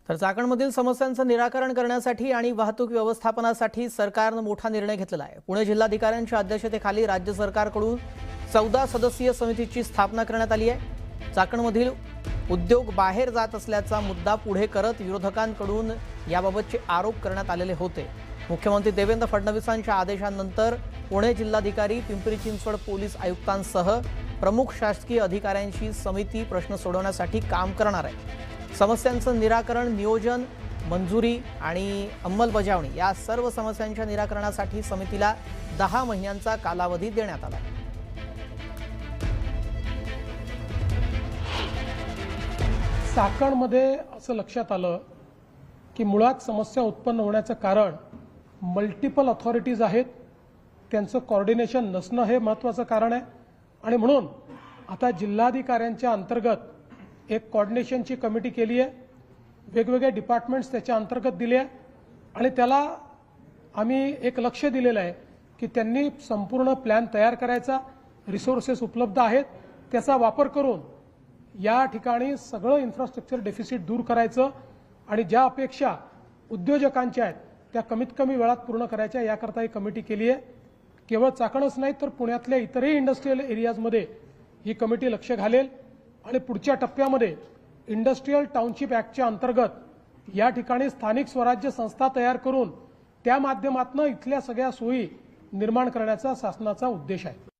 तर चाकणमधील समस्यांचं निराकरण करण्यासाठी आणि वाहतूक व्यवस्थापनासाठी सरकारने मोठा निर्णय घेतलेला आहे। पुणे जिल्हाधिकाऱ्यांच्या अध्यक्षतेखाली राज्य सरकारकडून 14 सदस्यीय समितीची स्थापना करण्यात आली आहे। चाकणमधील उद्योग बाहेर जात असल्याचा मुद्दा पुढे करत विरोधकांकडून याबाबतचे आरोप करण्यात आलेले होते। मुख्यमंत्री देवेंद्र फडणवीसांच्या आदेशानंतर पुणे जिल्हाधिकारी, पिंपरी चिंचवड पोलीस आयुक्तांसह प्रमुख शासकीय अधिकाऱ्यांची समिती प्रश्न सोडवण्यासाठी काम करणार आहे। समस्यांचं निराकरण, नियोजन, मंजुरी आणि अंमलबजावणी या सर्व समस्यांच्या निराकरणासाठी समितीला 10 महिन्यांचा कालावधी देण्यात आला आहे। चाकणमध्ये असं लक्षात आलं की मुळात समस्या उत्पन्न होण्याचं कारण मल्टिपल अथॉरिटीज आहेत, त्यांचं कोऑर्डिनेशन नसणं हे महत्त्वाचं कारण आहे। आणि म्हणून आता जिल्हाधिकाऱ्यांच्या अंतर्गत एक कोऑर्डिनेशनची कमिटी केली आहे, वेगवेगळे डिपार्टमेंट्स त्याच्या अंतर्गत दिले आहे आणि त्याला आम्ही एक लक्ष दिलेलं आहे की त्यांनी संपूर्ण प्लॅन तयार करायचा, रिसोर्सेस उपलब्ध आहेत त्याचा वापर करून या ठिकाणी सगळं इन्फ्रास्ट्रक्चर डेफिसिट दूर करायचं आणि ज्या अपेक्षा उद्योजकांच्या आहेत त्या कमीत कमी वेळात पूर्ण करायच्या याकरता ही कमिटी केली आहे। केवळ चाकणच नाही तर पुण्यातल्या इतरही इंडस्ट्रियल एरियाजमध्ये ही कमिटी लक्ष घालेल आणि पुढच्या टप्प्यामध्ये इंडस्ट्रियल टाउनशिप ॲक्टच्या अंतर्गत या ठिकाणी स्थानिक स्वराज्य संस्था तयार करून त्या माध्यमातून इथल्या सगळ्या सोयी निर्माण करण्याचा शासनाचा उद्देश आहे।